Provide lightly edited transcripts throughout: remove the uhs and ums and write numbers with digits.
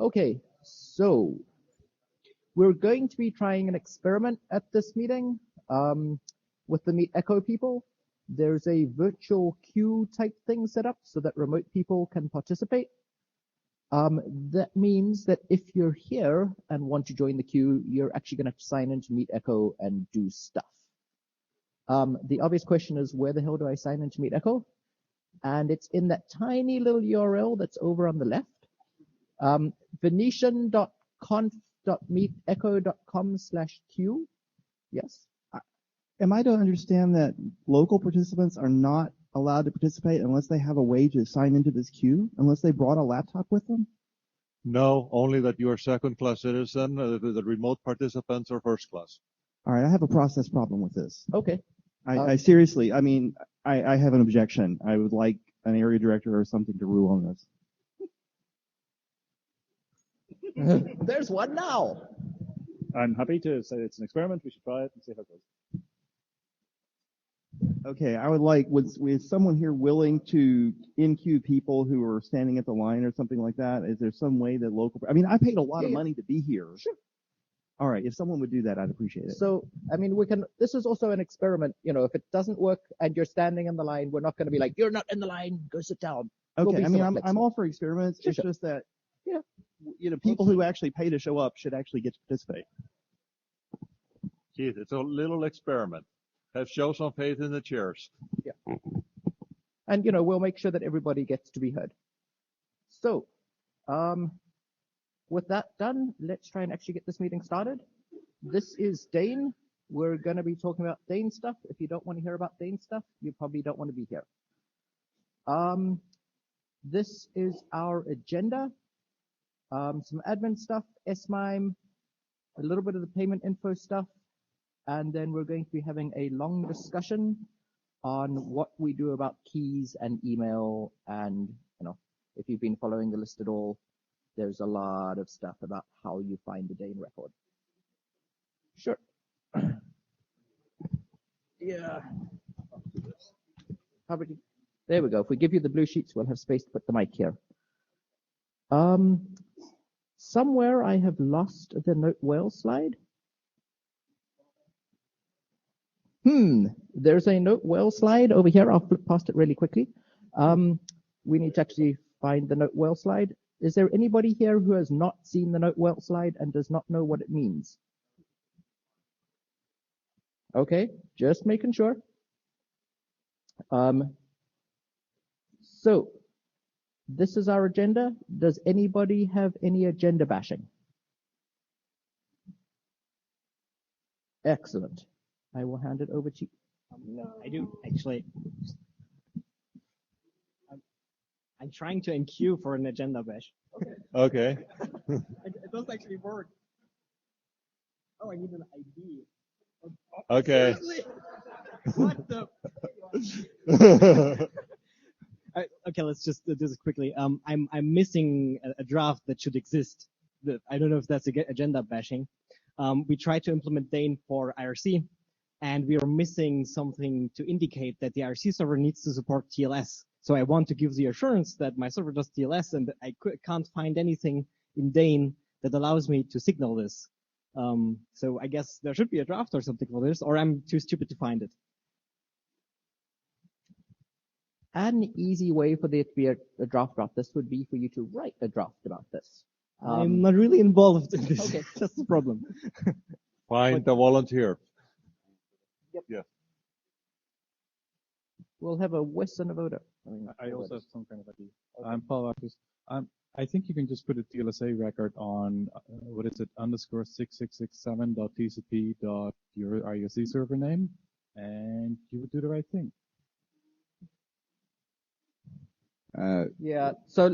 Okay, so we're going to be trying an experiment at this meeting with the Meet Echo people. There's a virtual queue type thing set up so that remote people can participate. That means that if you're here and want to join the queue, you're actually going to have to sign into Meet Echo and do stuff. The obvious question is, where the hell do I sign into Meet Echo? And it's in that tiny little URL that's over on the left. Venetian.conf.meetecho.com/q. Yes. Am I to understand that local participants are not allowed to participate unless they have a way to sign into this queue, unless they brought a laptop with them? No, only that you are second-class citizen. The remote participants are first class. All right, I have a process problem with this. Okay. I seriously, I mean, I have an objection. I would like an area director or something to rule on this. There's one now. I'm happy to say it's an experiment. We should try it and see how it goes. Okay, I would like, was someone here willing to in-queue people who are standing at the line or something like that? Is there some way that local, I mean, I paid a lot of money to be here. Sure. All right, if someone would do that, I'd appreciate it. So, I mean, this is also an experiment. You know, if it doesn't work and you're standing in the line, we're not going to be like, you're not in the line, go sit down. Okay, I mean, I'm all for experiments. Sure, it's just that, yeah, you know, people who actually pay to show up should actually get to participate. Keith, it's a little experiment. Show some faith in the chairs. Yeah. And, you know, we'll make sure that everybody gets to be heard. So, with that done, let's try and actually get this meeting started. This is Dane. We're going to be talking about Dane stuff. If you don't want to hear about Dane stuff, you probably don't want to be here. This is our agenda. Some admin stuff, SMIME, a little bit of the payment info stuff, and then we're going to be having a long discussion on what we do about keys and email. And, you know, if you've been following the list at all, there's a lot of stuff about how you find the Dane record. Sure. Yeah. How about you? There we go. If we give you the blue sheets, we'll have space to put the mic here. Somewhere I have lost the note well slide. There's a note well slide over here. I'll flip past it really quickly. We need to actually find the note well slide. Is there anybody here who has not seen the note well slide and does not know what it means? Okay, just making sure. So this is our agenda. Does anybody have any agenda bashing? Excellent. I will hand it over to you. No, I do, actually. I'm trying to enqueue for an agenda bash. Okay. It does actually work. Oh, I need an ID. Okay. Seriously? What the? Okay, let's just do this quickly. I'm missing a draft that should exist. I don't know if that's agenda bashing. We tried to implement Dane for IRC, and we are missing something to indicate that the IRC server needs to support TLS. So I want to give the assurance that my server does TLS, and I can't find anything in Dane that allows me to signal this. So I guess there should be a draft or something for this, or I'm too stupid to find it. An easy way for there to be a draft about this would be for you to write a draft about this. I'm not really involved in this. Okay. That's the problem. Find a volunteer. Yep. Yeah. We'll have a Wes and a voter. I also have some kind of idea. I'm Paul Artus. I think you can just put a TLSA record on, what is it, _6667.tcp.your IRC server name, and you would do the right thing. Yeah. So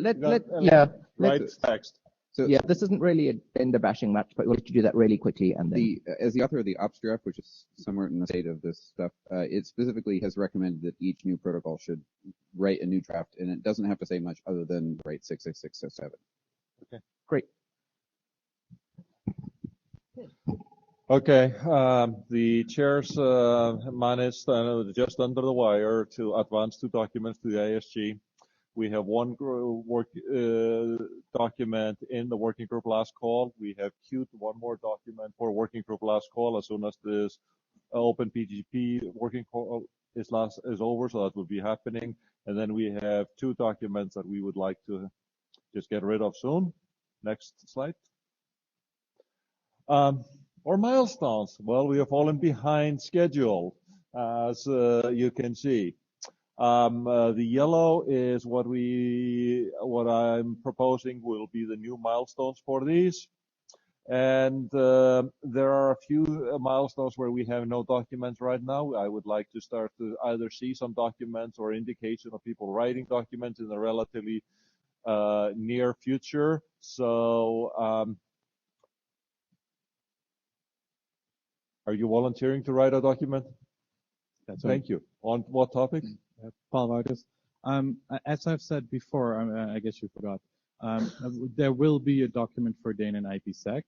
Write text. So yeah, this isn't really a agenda bashing match, but we'll let you do that really quickly. And then as the author of the ops draft, which is somewhere in the state of this stuff, it specifically has recommended that each new protocol should write a new draft, and it doesn't have to say much other than write 66607. Okay. Great. Okay. The chairs managed just under the wire to advance 2 documents to the ISG. We have one document in the working group last call. We have queued one more document for working group last call as soon as this Open PGP working call is over, so that will be happening. And then we have 2 documents that we would like to just get rid of soon. Next slide. Our milestones. Well, we have fallen behind schedule, as you can see. The yellow is what I'm proposing will be the new milestones for these. And there are a few milestones where we have no documents right now. I would like to start to either see some documents or indication of people writing documents in the relatively near future. So are you volunteering to write a document? Thank you. On what topic? Paul Vargas. As I've said before, I guess you forgot, there will be a document for Dane and IPsec.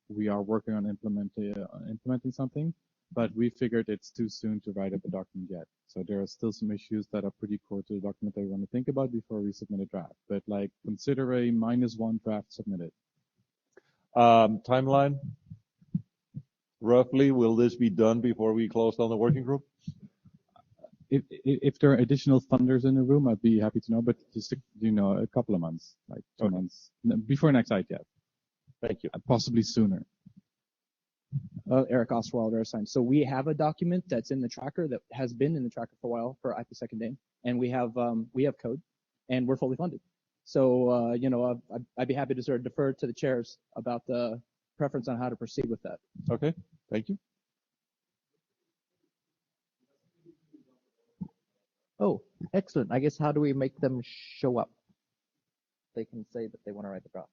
We are working on implementing something, but we figured it's too soon to write up a document yet. So there are still some issues that are pretty core to the document that we want to think about before we submit a draft. But like, consider a -1 draft submitted. Timeline? Roughly, will this be done before we close down the working group? If there are additional funders in the room, I'd be happy to know, but just, a couple of months, like 2 months, before next IETF. Thank you. Possibly sooner. Eric Oswald, assigned. So we have a document that's in the tracker that has been in the tracker for a while for IPsec and Dane, and we have code, and we're fully funded. So I'd be happy to sort of defer to the chairs about the preference on how to proceed with that. Okay, thank you. Oh, excellent. I guess how do we make them show up? They can say that they want to write the draft.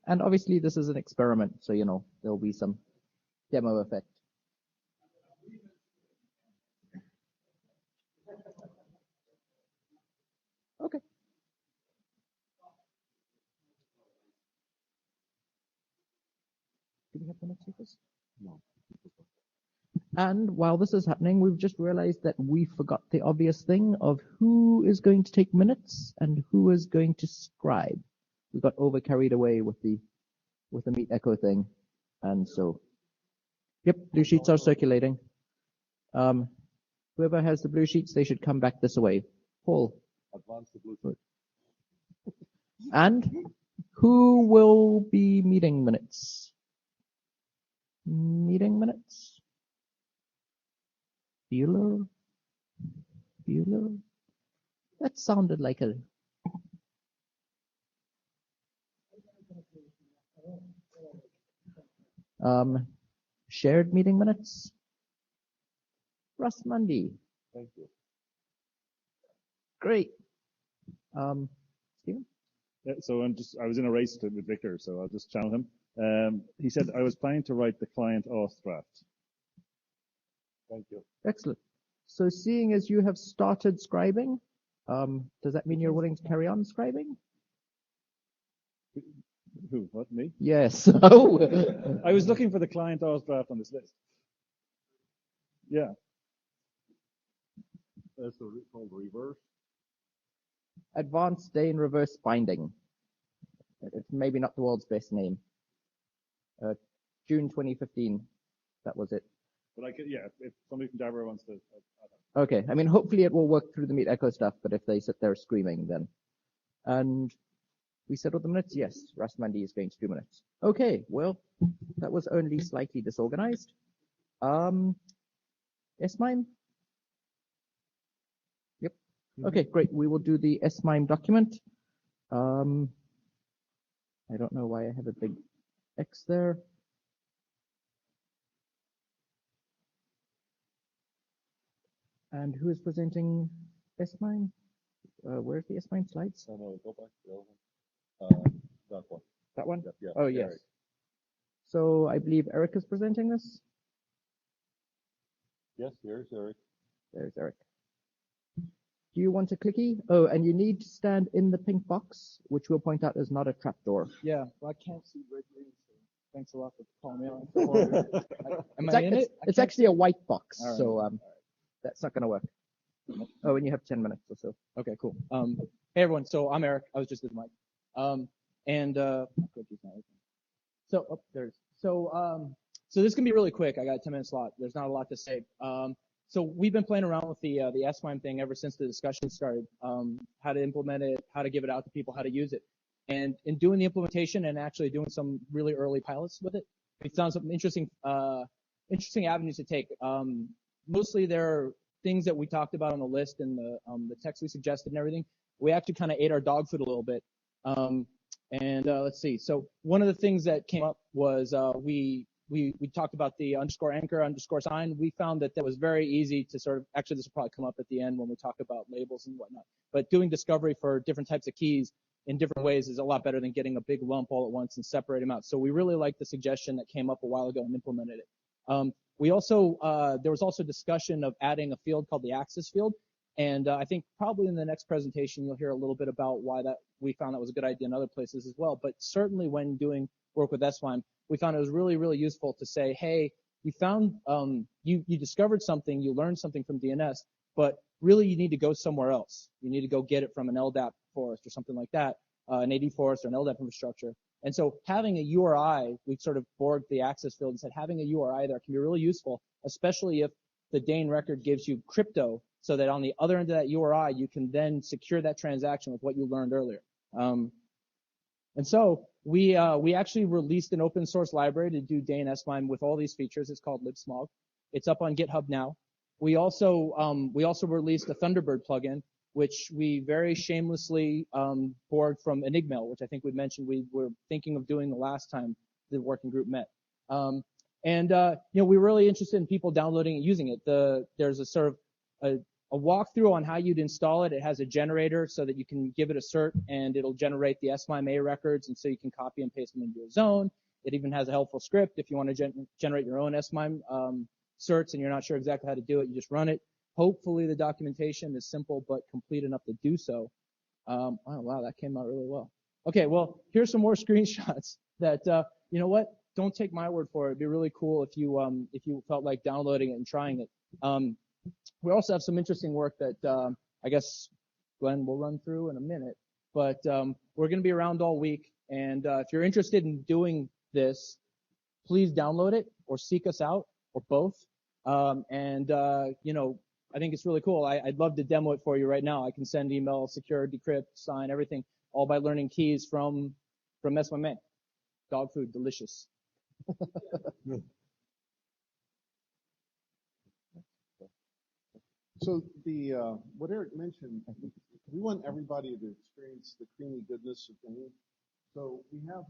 And obviously this is an experiment, so there'll be some demo effect. Okay. Do we have the next speakers? No. And while this is happening, we've just realized that we forgot the obvious thing of who is going to take minutes and who is going to scribe. We got overcarried away with the Meet Echo thing. And so, yep, blue sheets are circulating. Whoever has the blue sheets, they should come back this way. Paul. Advance the blue sheet. And who will be meeting minutes? Meeting minutes? Bueller? That sounded like a... shared meeting minutes? Russ Mundy. Thank you. Great. Stephen? Yeah, so I was in a race with Victor, so I'll just channel him. He said, I was planning to write the client auth draft. Thank you. Excellent. So seeing as you have started scribing, does that mean you're willing to carry on scribing? Who? What? Me? Yes. Oh. I was looking for the client auth draft on this list. Yeah. That's called reverse. Advanced Dane reverse binding. It's maybe not the world's best name. June 2015. That was it. But if somebody from Jabra wants to. Okay. I mean, hopefully it will work through the Meet Echo stuff, but if they sit there screaming, then. And we settled the minutes? Yes. Russ Mundy is going to do minutes. Okay. Well, that was only slightly disorganized. S-MIME? Yep. Okay, great. We will do the S-MIME document. I don't know why I have a big X there. And who is presenting S-MIME? Where's the S-MIME slides? No, go back to the other one. That one. That one? Yeah. Oh, yes. Eric. So I believe Eric is presenting this. Yes, here's Eric. There's Eric. Do you want a clicky? Oh, and you need to stand in the pink box, which we'll point out is not a trapdoor. Yeah, well, I can't see red green, so thanks a lot for calling me out. Am I in it? It's actually a white box, All right. so that's not going to work. Oh, and you have 10 minutes or so. Okay, cool. Hey everyone, so I'm Eric. I was just with Mike. So this can be really quick. I got a 10-minute slot. There's not a lot to say. So we've been playing around with the S-MIME thing ever since the discussion started. How to implement it, how to give it out to people, how to use it. And in doing the implementation and actually doing some really early pilots with it, we found some interesting avenues to take. Mostly there are things that we talked about on the list and the text we suggested and everything. We actually kind of ate our dog food a little bit. Let's see. So one of the things that came up was we talked about the _anchor _sign. We found that was very easy to sort of, actually this will probably come up at the end when we talk about labels and whatnot, but doing discovery for different types of keys in different ways is a lot better than getting a big lump all at once and separate them out. So we really liked the suggestion that came up a while ago and implemented it. We also, there was also discussion of adding a field called the access field. And I think probably in the next presentation, you'll hear a little bit about why we found that was a good idea in other places as well. But certainly when doing work with S-MIME, we found it was really, really useful to say, hey, you found, you discovered something, you learned something from DNS, but really you need to go somewhere else. You need to go get it from an LDAP forest or something like that, an AD forest or an LDAP infrastructure. And so having a URI, we sort of borged the access field and said having a URI there can be really useful, especially if the Dane record gives you crypto, so that on the other end of that URI, you can then secure that transaction with what you learned earlier. And so we actually released an open source library to do Dane S-MIME with all these features. It's called libsmog. It's up on GitHub now. We also released a Thunderbird plugin, which we very shamelessly borrowed from Enigmail, which I think we mentioned we were thinking of doing the last time the working group met. We're really interested in people downloading and using it. There's a sort of a walkthrough on how you'd install it. It has a generator so that you can give it a cert and it'll generate the S-MIME A records, and so you can copy and paste them into your zone. It even has a helpful script if you want to generate your own S-MIME certs and you're not sure exactly how to do it, you just run it. Hopefully the documentation is simple but complete enough to do so. Oh, wow, that came out really well. Okay, well, here's some more screenshots that, you know what, don't take my word for it. It'd be really cool if you felt like downloading it and trying it. We also have some interesting work that I guess Glenn will run through in a minute, but we're going to be around all week, and if you're interested in doing this, please download it or seek us out or both. I think it's really cool. I'd love to demo it for you right now. I can send email, secure, decrypt, sign, everything, all by learning keys from S-MIME. Dog food, delicious. So what Eric mentioned, we want everybody to experience the creamy goodness of Dane. So we have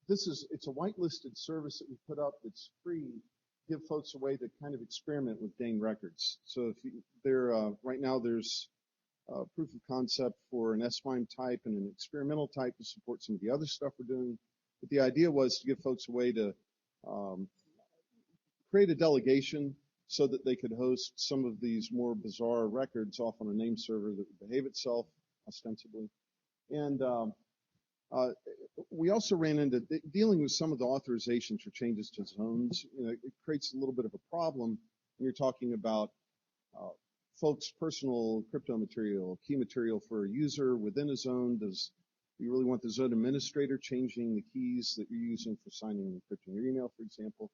it's a whitelisted service that we put up that's free, give folks a way to kind of experiment with Dane records. So if right now there's proof of concept for an S-MIME type and an experimental type to support some of the other stuff we're doing. But the idea was to give folks a way to create a delegation so that they could host some of these more bizarre records off on a name server that would behave itself ostensibly. And we also ran into dealing with some of the authorizations for changes to zones. You know, it creates a little bit of a problem when you're talking about folks' personal crypto material, key material for a user within a zone. Do you really want the zone administrator changing the keys that you're using for signing and encrypting your email, for example?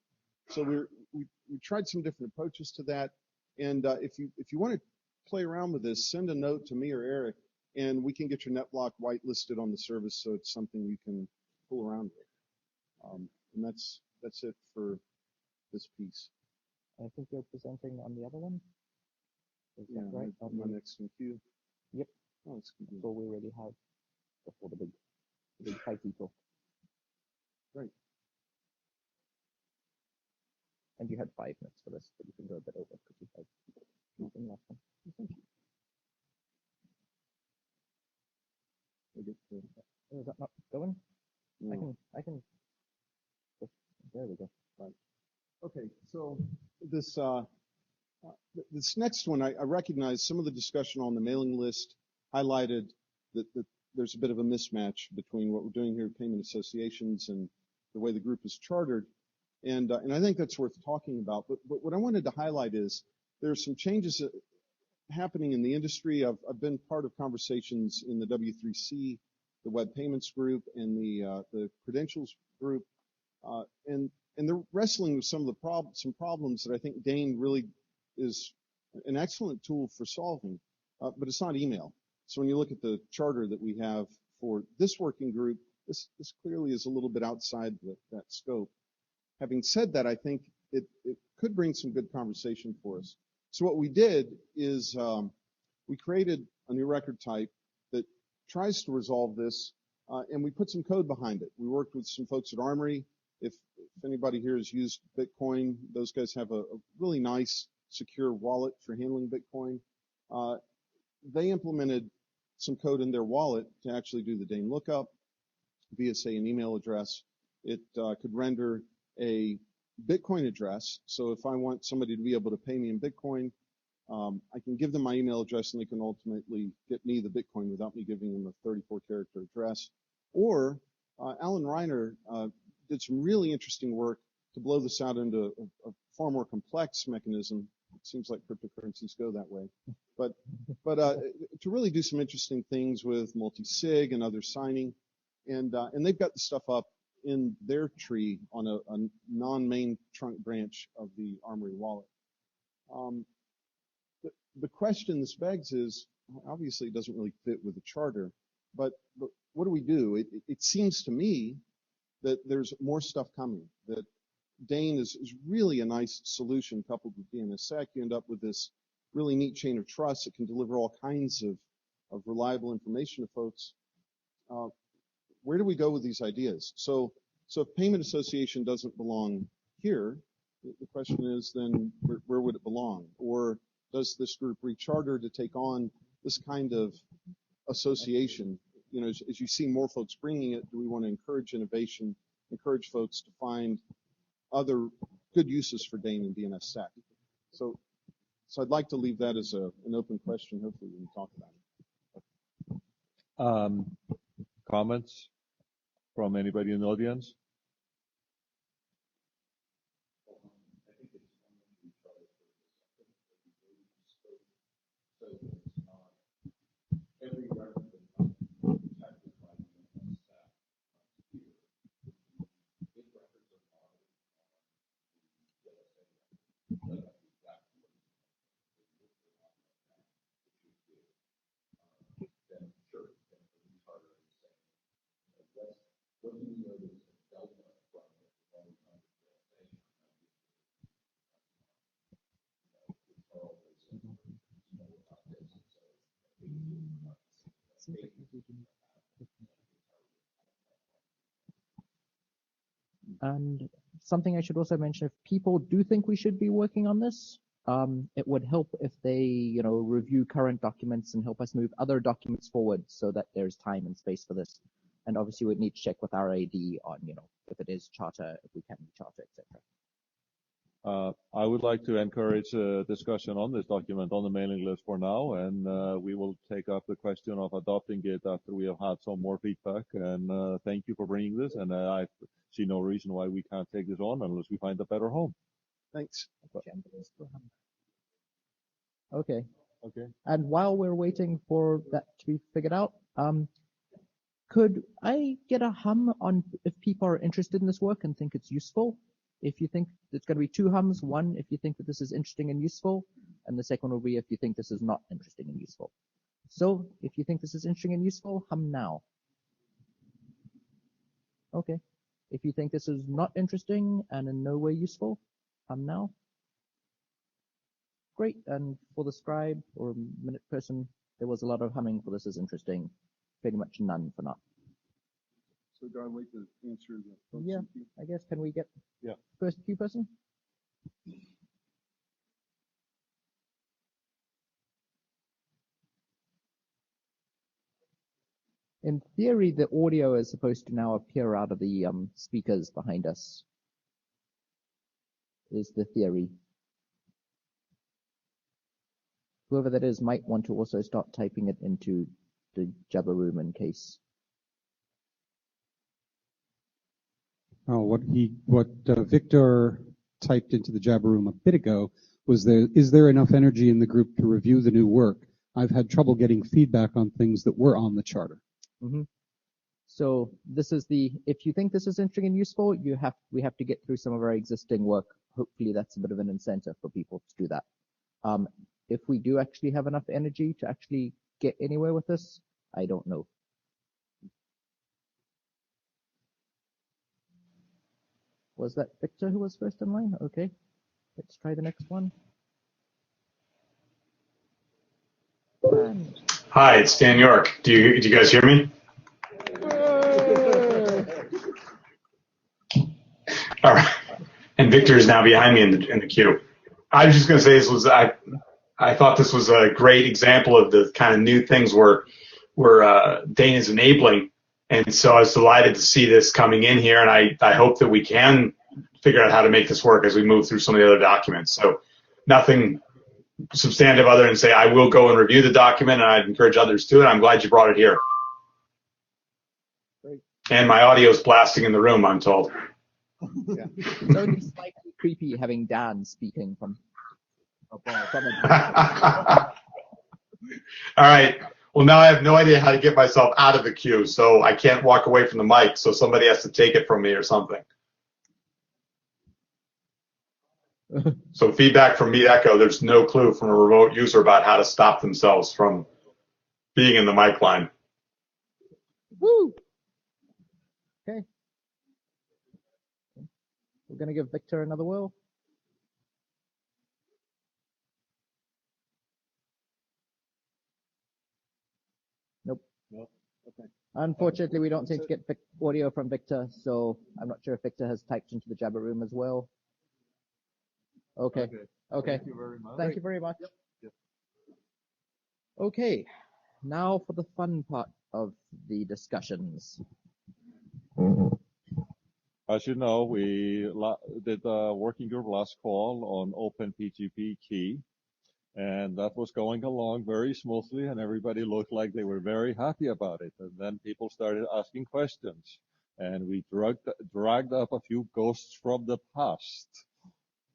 So we tried some different approaches to that. And if you want to play around with this, send a note to me or Eric, and we can get your NetBlock whitelisted on the service so it's something you can fool around with. And that's it for this piece. I think you're presenting on the other one. Is that right? My next in queue. Yep. Oh, that's good. So we already have before the big fight people. Great. And you had 5 minutes for this, but you can go a bit over because you had nothing left. Thank you. Is that not going? No. I can. There we go. Right. Okay. So this This next one, I recognize some of the discussion on the mailing list highlighted that there's a bit of a mismatch between what we're doing here at payment associations and the way the group is chartered. And I think that's worth talking about. But what I wanted to highlight is there are some changes happening in the industry. I've been part of conversations in the W3C, the Web Payments Group, and the Credentials Group, and they're wrestling with some of the problems that I think DANE really is an excellent tool for solving, but it's not email. So when you look at the charter that we have for this working group, this clearly is a little bit outside that scope. Having said that, I think it could bring some good conversation for us. So what we did is we created a new record type that tries to resolve this, and we put some code behind it. We worked with some folks at Armory. If anybody here has used Bitcoin, those guys have a really nice, secure wallet for handling Bitcoin. They implemented some code in their wallet to actually do the DANE lookup via, say, an email address. It could render a Bitcoin address. So if I want somebody to be able to pay me in Bitcoin, I can give them my email address and they can ultimately get me the Bitcoin without me giving them a 34-character address. Or Alan Reiner did some really interesting work to blow this out into a far more complex mechanism. It seems like cryptocurrencies go that way. But to really do some interesting things with multi-sig and other signing. And they've got the stuff up in their tree on a non-main trunk branch of the Armory wallet. The question this begs is, obviously it doesn't really fit with the charter, but what do we do? It seems to me that there's more stuff coming, that DANE is really a nice solution coupled with DNSSEC. You end up with this really neat chain of trust that can deliver all kinds of reliable information to folks. Where do we go with these ideas? So if payment association doesn't belong here, the question is then where would it belong? Or does this group recharter to take on this kind of association? You know, as you see more folks bringing it, do we want to encourage innovation, encourage folks to find other good uses for DANE and DNSSEC? So I'd like to leave that as an open question. Hopefully we can talk about it. Comments from anybody in the audience? And something I should also mention, if people do think we should be working on this, it would help if they, review current documents and help us move other documents forward so that there's time and space for this. And obviously we'd need to check with our AD on, if it is charter, if we can charter, etc. I would like to encourage a discussion on this document on the mailing list for now, and we will take up the question of adopting it after we have had some more feedback. And thank you for bringing this, and I see no reason why we can't take this on unless we find a better home. Thanks. Okay. Okay. And while we're waiting for that to be figured out, could I get a hum on if people are interested in this work and think it's useful? If you think it's going to be 2 hums, one if you think that this is interesting and useful, and the second will be if you think this is not interesting and useful. So if you think this is interesting and useful, hum now. Okay. If you think this is not interesting and in no way useful, hum now. Great. And for the scribe or minute person, there was a lot of humming for this is interesting. Pretty much none for not. So do I wait to answer the Yeah, I guess. Can we get first queue person? In theory, the audio is supposed to now appear out of the speakers behind us. Is the theory. whoever that is might want to also start typing it into the Jabber room in case. Oh, what Victor typed into the Jabber room a bit ago was is there enough energy in the group to review the new work? I've had trouble getting feedback on things that were on the charter. Mm-hmm. So this is if you think this is interesting and useful, we have to get through some of our existing work. Hopefully that's a bit of an incentive for people to do that. If we do actually have enough energy to actually get anywhere with this, I don't know. Was that Victor who was first in line? Okay, let's try the next one. Hi, it's Dan York. Do you guys hear me? All right. And Victor is now behind me in the queue. I was just going to say I thought this was a great example of the kind of new things where Dane is enabling, and so I was delighted to see this coming in here, and I hope that we can figure out how to make this work as we move through some of the other documents. So nothing substantive other than say I will go and review the document, and I'd encourage others to, and I'm glad you brought it here. Great. And my audio is blasting in the room, I'm told. Yeah. It's only slightly creepy having Dan speaking from All right. Well, now I have no idea how to get myself out of the queue, so I can't walk away from the mic, so somebody has to take it from me or something. So feedback from me, Echo, there's no clue from a remote user about how to stop themselves from being in the mic line. Woo! Okay. We're going to give Victor another whirl. Nope. No. Okay. Unfortunately, we don't seem to get audio from Victor, so I'm not sure if Victor has typed into the Jabber room as well. Okay. Okay. Thank you very much. Thank you very much. Yep. Okay. Now for the fun part of the discussions. As you know, we did a working group last call on OpenPGP key, and that was going along very smoothly, and everybody looked like they were very happy about it. And then people started asking questions, and we dragged up a few ghosts from the past.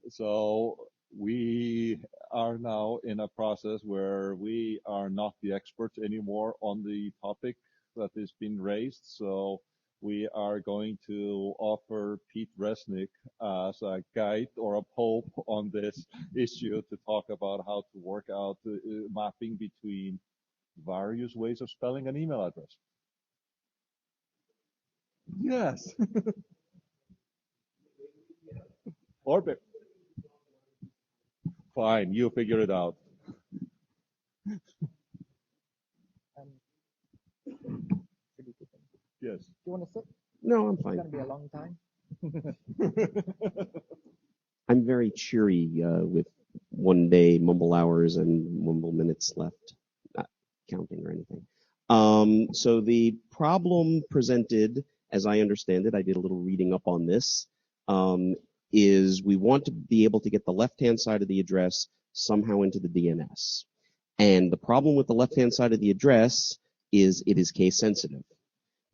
So we are now in a process where we are not the experts anymore on the topic that has been raised. So we are going to offer Pete Resnick as a guide or a pope on this issue to talk about how to work out the mapping between various ways of spelling an email address. Yes. Orbit. Fine, you figure it out. Yes. Do you want to sit? No, I'm fine. It's going to be a long time. I'm very cheery with 1 day mumble hours and mumble minutes left, not counting or anything. So the problem presented, as I understand it, I did a little reading up on this, is we want to be able to get the left-hand side of the address somehow into the DNS. And the problem with the left-hand side of the address is it is case sensitive.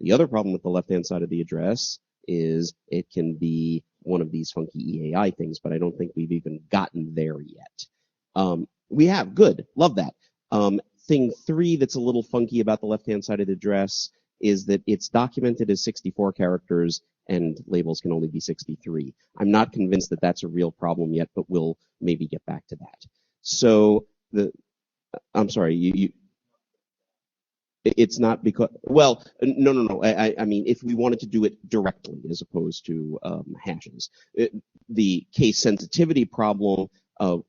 The other problem with the left-hand side of the address is it can be one of these funky EAI things, but I don't think we've even gotten there yet. We have, good, love that. Thing 3 that's a little funky about the left-hand side of the address is that it's documented as 64 characters and labels can only be 63. I'm not convinced that that's a real problem yet, but we'll maybe get back to that. So I'm sorry, it's not because, well, no. I mean, if we wanted to do it directly as opposed to hashes, the case sensitivity problem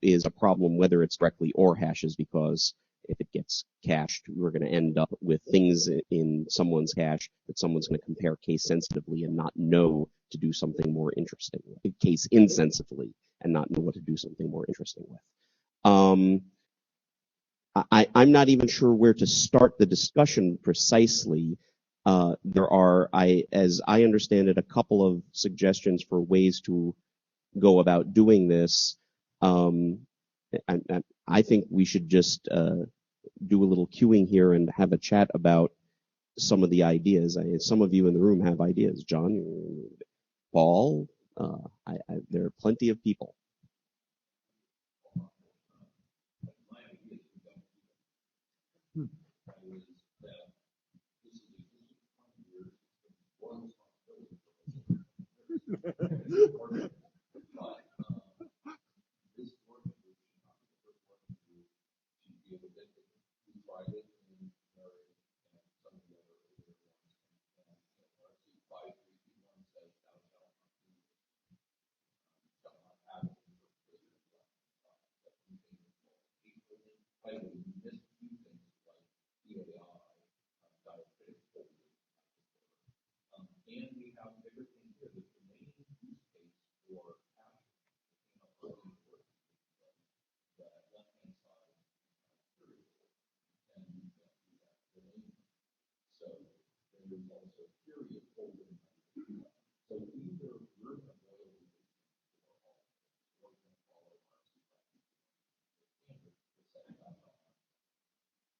is a problem whether it's directly or hashes, because if it gets cached, we're going to end up with things in someone's cache that someone's going to compare case sensitively and not know to do something more interesting with. Case insensitively and not know what to do something more interesting with. I'm not even sure where to start the discussion precisely. There are, as I understand it, a couple of suggestions for ways to go about doing this. I think we should just do a little queuing here and have a chat about some of the ideas. Some of you in the room have ideas. John, Paul, there are plenty of people.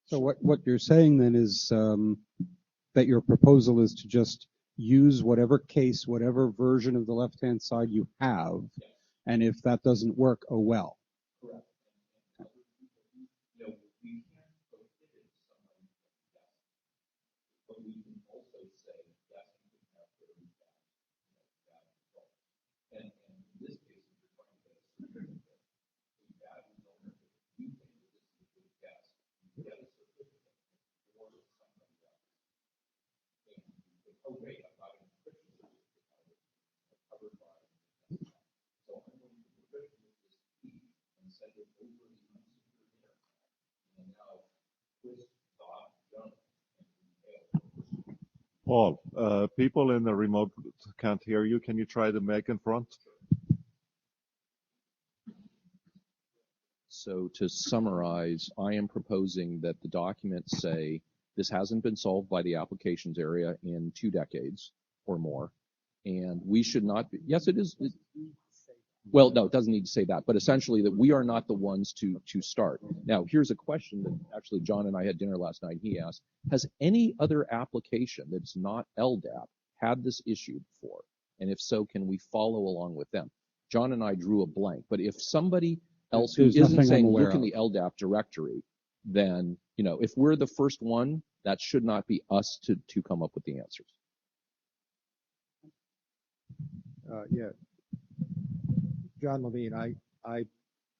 So what you're saying then is that your proposal is to just use whatever case, whatever version of the left-hand side you have, and if that doesn't work, oh well. Paul, people in the remote can't hear you. Can you try to make in front? So to summarize, I am proposing that the documents say this hasn't been solved by the applications area in 2 decades or more, and we should not be, yes, it is. Well, no, it doesn't need to say that, but essentially that we are not the ones to start. Now, here's a question that actually John and I had dinner last night. He asked, has any other application that's not LDAP had this issue before? And if so, can we follow along with them? John and I drew a blank, but if somebody else who isn't saying look in the LDAP directory, then, you know, if we're the first one, that should not be us to come up with the answers. Yeah. John Levine, I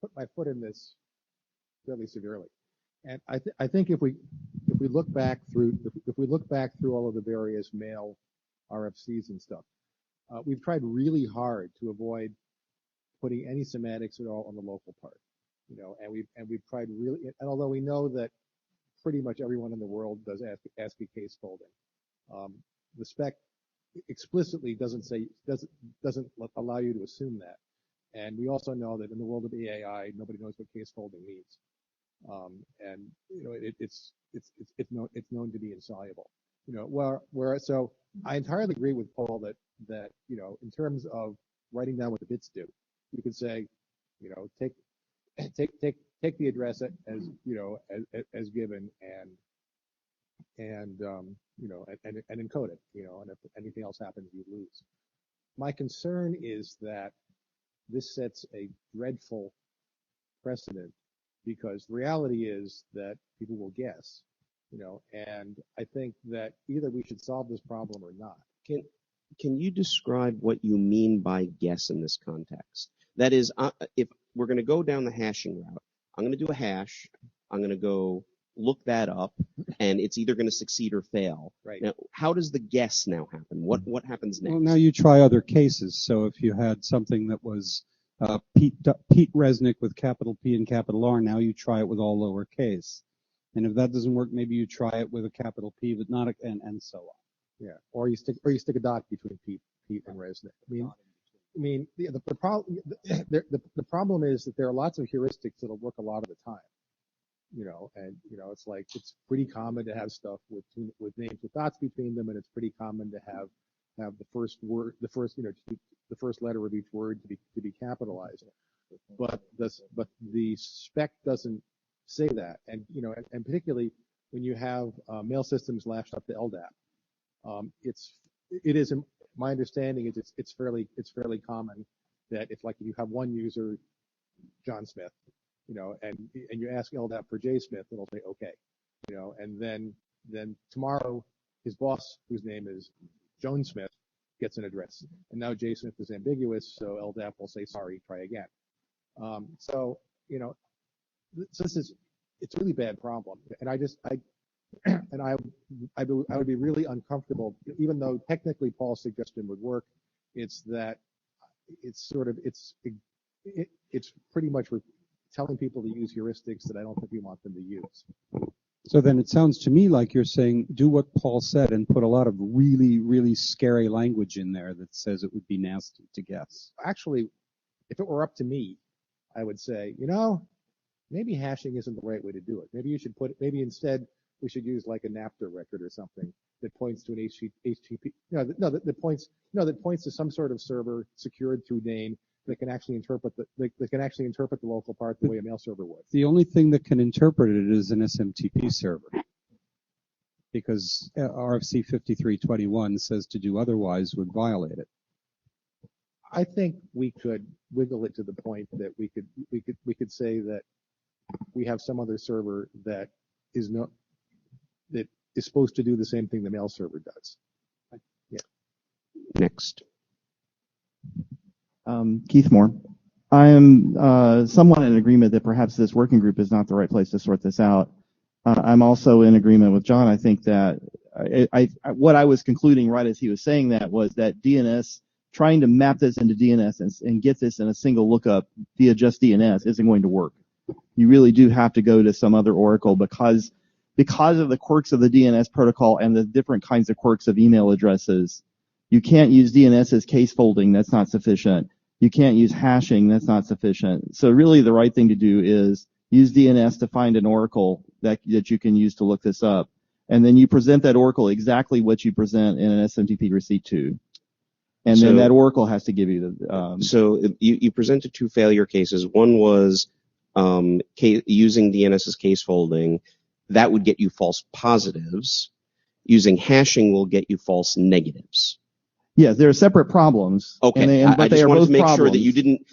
put my foot in this fairly severely, and I think if we look back through all of the various mail RFCs and stuff, we've tried really hard to avoid putting any semantics at all on the local part, you know, and we've tried really, and although we know that pretty much everyone in the world does ASCII case folding, the spec explicitly doesn't allow you to assume that. And we also know that in the world of EAI, nobody knows what case folding means, and you know it's known to be insoluble. You know, so I entirely agree with Paul that you know, in terms of writing down what the bits do, you could say, you know, take the address as you know as given and you know and encode it, you know, and if anything else happens, you lose. My concern is that this sets a dreadful precedent, because the reality is that people will guess, you know, and I think that either we should solve this problem or not. Can you describe what you mean by guess in this context? That is, if we're going to go down the hashing route, I'm going to do a hash, I'm going to go look that up, and it's either going to succeed or fail. Right. Now, how does the guess now happen? What happens next? Well, now you try other cases. So if you had something that was Pete Resnick with capital P and capital R, now you try it with all lowercase. And if that doesn't work, maybe you try it with a capital P, but not a, and so on. Yeah. Or you stick a dot between Pete and Resnick. I mean, the problem is that there are lots of heuristics that'll work a lot of the time. You know, and you know, it's like it's pretty common to have stuff with names with dots between them, and it's pretty common to have have the first word, the first letter of each word to be capitalized. But the spec doesn't say that, and and particularly when you have mail systems lashed up to LDAP, it is my understanding is it's fairly common that if you have one user, John Smith, and you ask LDAP for J Smith, it'll say okay, and then tomorrow his boss, whose name is Joan Smith, gets an address, and now J Smith is ambiguous, so LDAP will say sorry, try again. So it's a really bad problem, and I would be really uncomfortable, even though technically Paul's suggestion would work. It's that it's pretty much telling people to use heuristics that I don't think we want them to use. So then it sounds to me like you're saying do what Paul said and put a lot of really, really scary language in there that says it would be nasty to guess. Actually, if it were up to me, I would say, maybe hashing isn't the right way to do it. Maybe instead we should use like a NAPTR record or something that points to an HTTP. That points to some sort of server secured through DANE that can actually interpret the local part the way a mail server would. The only thing that can interpret it is an SMTP server, because RFC 5321 says to do otherwise would violate it. I think we could wiggle it to the point that we could say that we have some other server that is supposed to do the same thing the mail server does. Yeah. Next. Keith Moore. I am somewhat in agreement that perhaps this working group is not the right place to sort this out. I'm also in agreement with John. I think that what I was concluding right as he was saying that was that DNS, trying to map this into DNS and get this in a single lookup via just DNS isn't going to work. You really do have to go to some other oracle because of the quirks of the DNS protocol and the different kinds of quirks of email addresses. You can't use DNS as case folding. That's not sufficient. You can't use hashing. That's not sufficient. So really the right thing to do is use DNS to find an oracle that you can use to look this up. And then you present that oracle exactly what you present in an SMTP receipt to. And then that oracle has to give you the... So you presented two failure cases. One was using DNS as case folding. That would get you false positives. Using hashing will get you false negatives. Yes, they're separate problems. Okay, but I just wanted to make sure that you didn't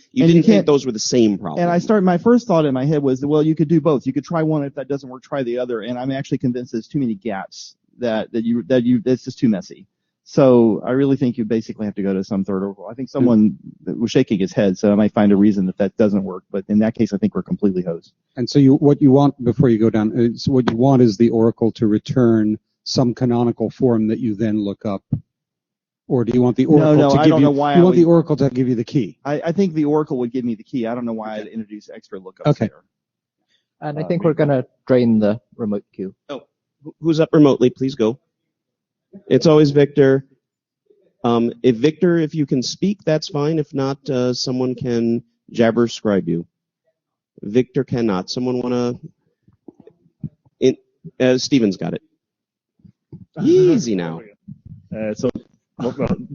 think those were the same problem. And my first thought in my head was, well, you could do both. You could try one. If that doesn't work, try the other. And I'm actually convinced there's too many gaps that it's just too messy. So I really think you basically have to go to some third oracle. I think someone was shaking his head, so I might find a reason that doesn't work. But in that case, I think we're completely hosed. And so what you want before you go down, what you want is the oracle to return some canonical form that you then look up. Or do you want the oracle to give you? You want the oracle to give you the key. I think the oracle would give me the key. I don't know why I'd introduce extra lookups there. And I think we're going to drain the remote queue. Oh, who's up remotely? Please go. It's always Victor. If you can speak, that's fine. If not, someone can jabber scribe you. Victor cannot. Someone want to? Steven's got it. Easy now.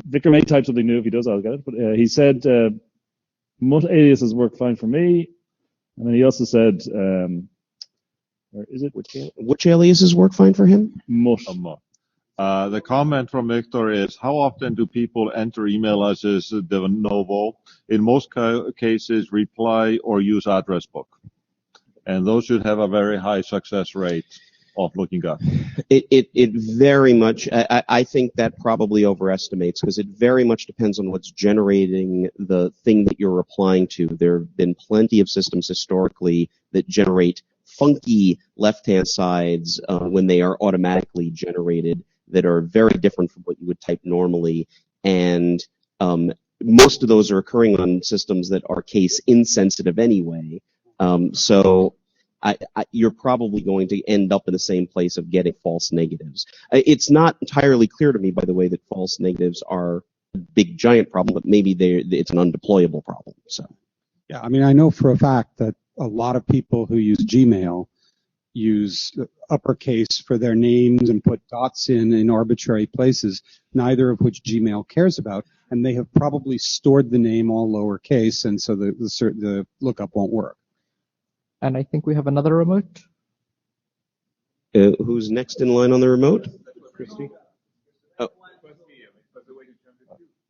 Victor may type something new if he does. I'll get it. But he said mut aliases work fine for me, and then he also said, where is it? Which aliases work fine for him? Mut. The comment from Victor is, how often do people enter email as de novo? In most cases, reply or use address book. And those should have a very high success rate of looking up. It very much, I think that probably overestimates, because it very much depends on what's generating the thing that you're replying to. There have been plenty of systems historically that generate funky left-hand sides when they are automatically generated that are very different from what you would type normally. And most of those are occurring on systems that are case insensitive anyway. So you're probably going to end up in the same place of getting false negatives. It's not entirely clear to me, by the way, that false negatives are a big giant problem, but maybe it's an undeployable problem. So, yeah, I mean, I know for a fact that a lot of people who use Gmail use uppercase for their names and put dots in arbitrary places, neither of which Gmail cares about, and they have probably stored the name all lowercase, and so the lookup won't work. And I think we have another remote. Who's next in line on the remote? Christy? Oh.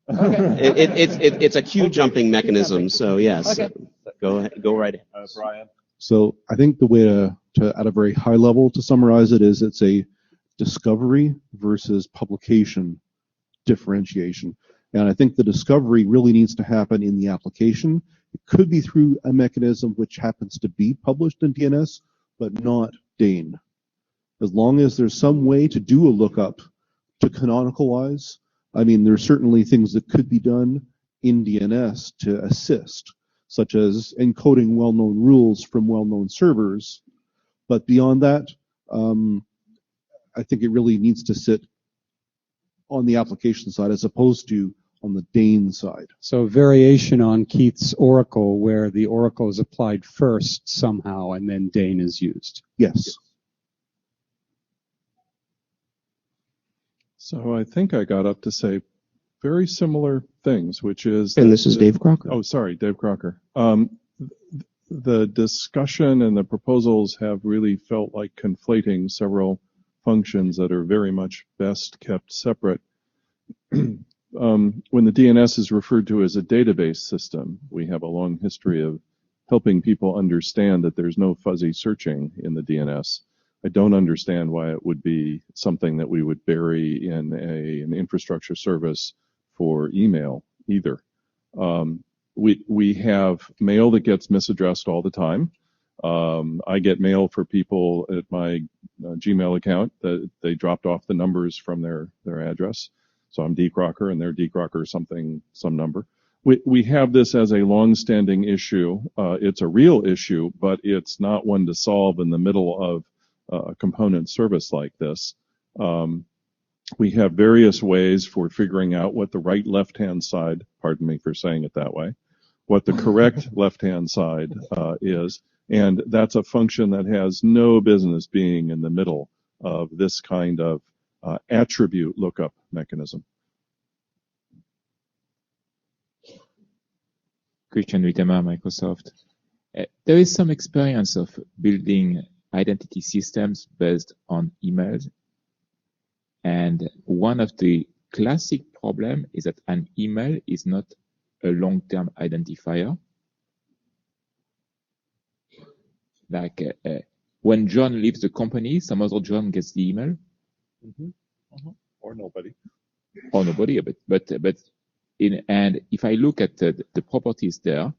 It's a queue jumping mechanism, so yes. Okay. Go right ahead. Brian. So I think the way to at a very high level to summarize it is it's a discovery versus publication differentiation. And I think the discovery really needs to happen in the application. It could be through a mechanism which happens to be published in DNS, but not DANE. As long as there's some way to do a lookup to canonicalize, I mean, there's certainly things that could be done in DNS to assist, such as encoding well-known rules from well-known servers. But beyond that, I think it really needs to sit on the application side as opposed to on the DANE side. So variation on Keith's oracle, where the oracle is applied first somehow and then DANE is used. Yes. So I think I got up to say very similar things, which is... And this is Dave Crocker. Oh, sorry, Dave Crocker. The discussion and the proposals have really felt like conflating several functions that are very much best kept separate. When the DNS is referred to as a database system, we have a long history of helping people understand that there's no fuzzy searching in the DNS. I don't understand why it would be something that we would bury in an infrastructure service for email either. We have mail that gets misaddressed all the time. I get mail for people at my Gmail account that they dropped off the numbers from their address. So I'm D. Crocker and they're D. Crocker some number. We have this as a long-standing issue. It's a real issue, but it's not one to solve in the middle of a component service like this. We have various ways for figuring out what the right left-hand side, pardon me for saying it that way, what the correct left-hand side is, and that's a function that has no business being in the middle of this kind of attribute lookup mechanism. Christian Wittemer, Microsoft. There is some experience of building identity systems based on emails. And one of the classic problems is that an email is not a long-term identifier. Like when John leaves the company, some other John gets the email. Or nobody. Or nobody, and if I look at the properties there,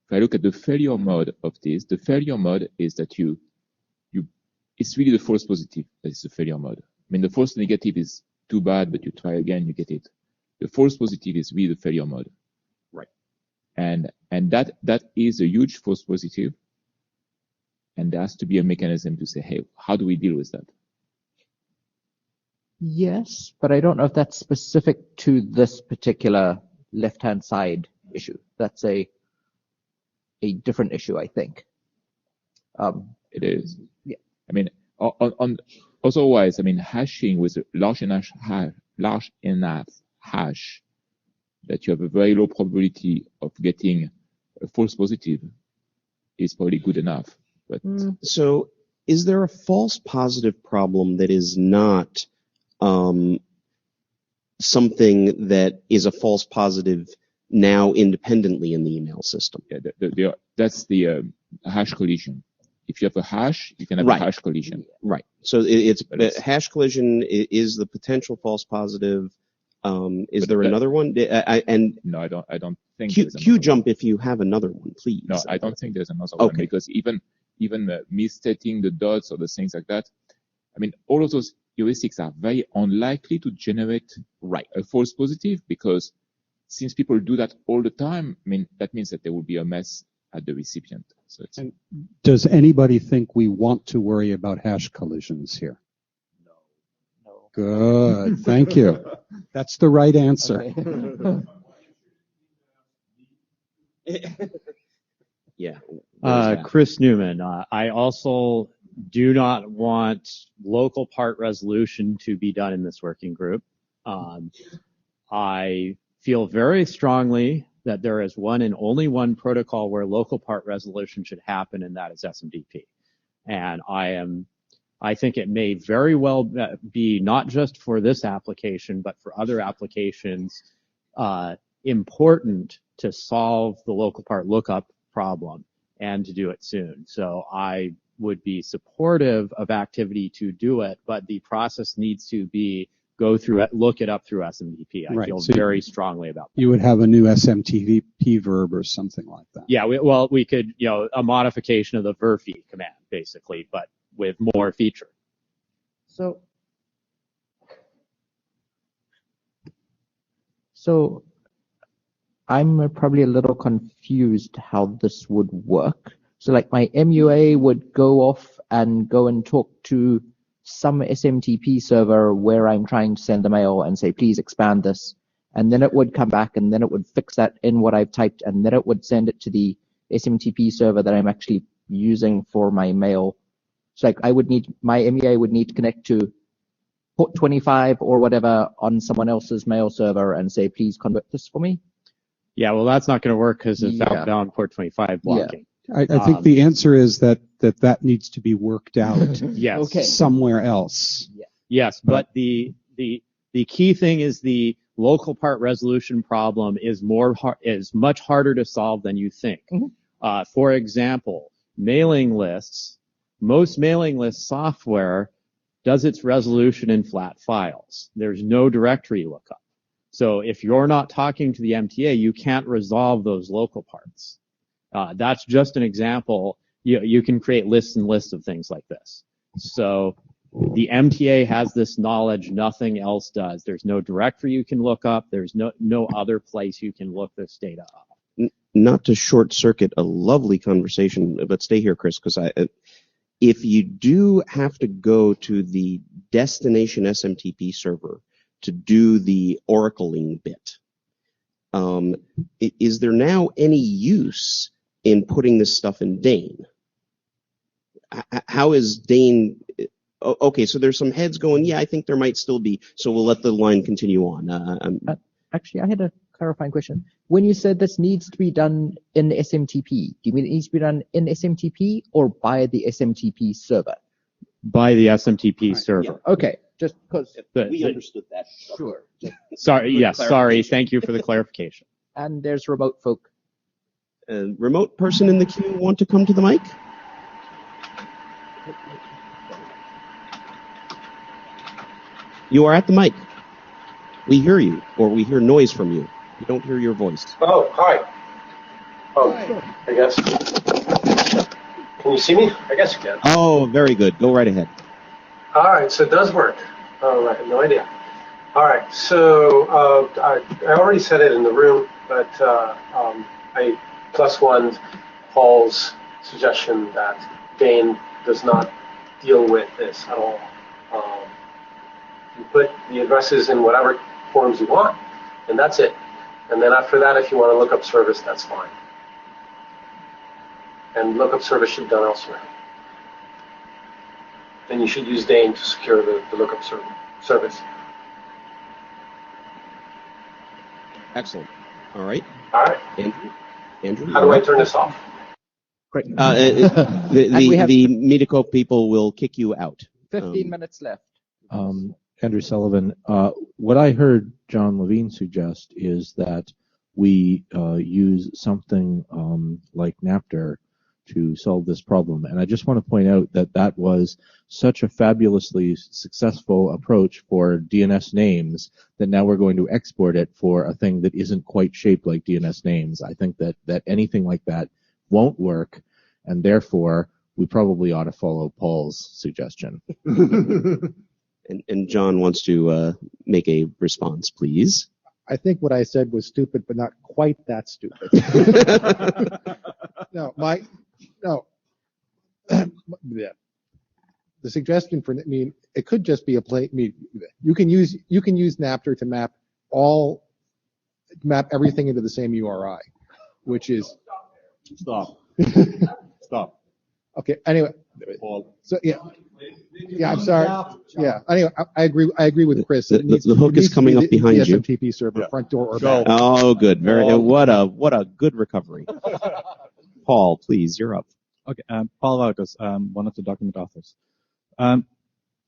if I look at the failure mode of this, the failure mode is that it's really the false positive that is the failure mode. I mean, the false negative is too bad, but you try again, you get it. The false positive is really the failure mode. Right. And that is a huge false positive. And there has to be a mechanism to say, hey, how do we deal with that? Yes, but I don't know if that's specific to this particular left-hand side issue. That's a different issue, I think. It is. Yeah. I mean, otherwise, I mean, hashing with a large enough hash that you have a very low probability of getting a false positive is probably good enough. But So is there a false positive problem that is not something that is a false positive now independently in the email system? Yeah, that's the hash collision. If you have a hash, you can have a hash collision. Right. So it's hash collision is the potential false positive. Is there another one? No, I don't think. Q jump if you have another one, please. No, I don't think there's another one because even misstating the dots or the things like that. I mean, all of those heuristics are very unlikely to generate a false positive because since people do that all the time, I mean, that means that there will be a mess at the recipient. So and does anybody think we want to worry about hash collisions here? No. Good. Thank you. That's the right answer. Yeah. Chris Newman. I also do not want local part resolution to be done in this working group. I feel very strongly that there is one and only one protocol where local part resolution should happen, and that is SMTP. And I think it may very well be not just for this application, but for other applications, important to solve the local part lookup problem and to do it soon. So I would be supportive of activity to do it, but the process needs to be look it up through SMTP. I feel very strongly about that. You would have a new SMTP verb or something like that. Yeah, we could, a modification of the verfi command, basically, but with more feature. So I'm probably a little confused how this would work. So like my MUA would go off and go and talk to some SMTP server where I'm trying to send the mail and say, please expand this. And then it would come back and then it would fix that in what I've typed and then it would send it to the SMTP server that I'm actually using for my mail. So like my MUA would need to connect to port 25 or whatever on someone else's mail server and say, please convert this for me. Yeah, well, that's not going to work because it's outbound port 25 blocking. I think the answer is that needs to be worked out yes. somewhere else. Yes, but the key thing is the local part resolution problem is much harder to solve than you think. Mm-hmm. For example, mailing lists. Most mailing list software does its resolution in flat files. There's no directory lookup. So if you're not talking to the MTA, you can't resolve those local parts. That's just an example. You can create lists and lists of things like this. So the MTA has this knowledge, nothing else does. There's no directory you can look up. There's no other place you can look this data up. Not to short circuit a lovely conversation, but stay here, Chris, because if you do have to go to the destination SMTP server to do the oracling bit, is there now any use in putting this stuff in Dane? How is Dane? Okay, so there's some heads going, yeah, I think there might still be, so we'll let the line continue on. Actually, I had a clarifying question. When you said this needs to be done in SMTP, do you mean it needs to be done in SMTP or by the SMTP server? By the SMTP server. Yeah. Okay, just because we understood that. Sure. Sorry. Yes. Sorry. Thank you for the clarification. And there's remote folk. Remote person in the queue want to come to the mic? You are at the mic. We hear you, or we hear noise from you. We don't hear your voice. Oh, hi. Oh, hi. I guess. Can you see me? I guess you can. Oh, very good. Go right ahead. All right, so it does work. Oh, I have no idea. All right, so I already said it in the room, but I +1 Paul's suggestion that Dane does not deal with this at all. You put the addresses in whatever forms you want, and that's it. And then after that, if you want to look up service, that's fine. And lookup service should be done elsewhere. Then you should use Dane to secure the lookup service. Excellent. All right. All right. Andrew. How do I turn this off? Great. The Medico people will kick you out. 15 minutes left. Andrew Sullivan. What I heard John Levine suggest is that we use something like Napster to solve this problem. And I just want to point out that that was such a fabulously successful approach for DNS names that now we're going to export it for a thing that isn't quite shaped like DNS names. I think that anything like that won't work, and therefore we probably ought to follow Paul's suggestion. And John wants to make a response, please. I think what I said was stupid, but not quite that stupid. The suggestion for it could just be a plain. You can use Napster to map everything into the same URI, which is stop. Okay. Anyway, so yeah, I'm sorry. Yeah. Anyway, I agree with Chris. The hook is coming up behind you. The SMTP server, front door or back. Oh, good. What a good recovery. Paul, please, you're up. Okay, Paul Vargas, one of the document authors.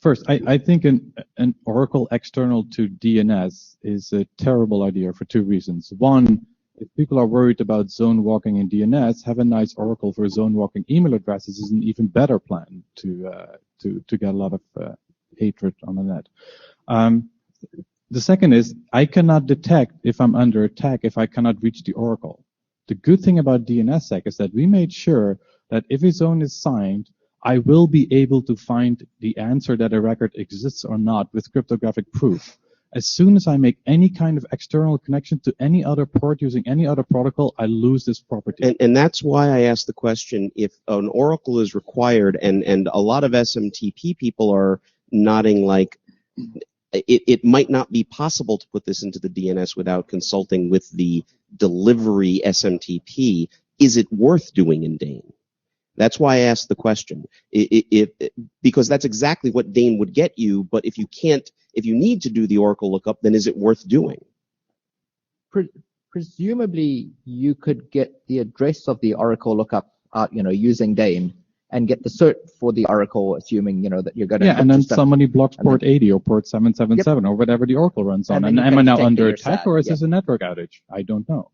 First, I think an Oracle external to DNS is a terrible idea for two reasons. One, if people are worried about zone walking in DNS, have a nice Oracle for zone walking email addresses is an even better plan to get a lot of hatred on the net. The second is I cannot detect if I'm under attack if I cannot reach the Oracle. The good thing about DNSSEC is that we made sure that if a zone is signed, I will be able to find the answer that a record exists or not with cryptographic proof. As soon as I make any kind of external connection to any other port using any other protocol, I lose this property. And that's why I asked the question, if an Oracle is required, and a lot of SMTP people are nodding like it might not be possible to put this into the DNS without consulting with the delivery SMTP. Is it worth doing in Dane? That's why I asked the question. Because that's exactly what Dane would get you, but if you need to do the Oracle lookup, then is it worth doing? Presumably, you could get the address of the Oracle lookup, using Dane, and get the cert for the Oracle, assuming, that you're going to. Yeah, and then somebody blocks port 80 or port 777 or whatever the Oracle runs on. And am I now under attack or is this a network outage? I don't know.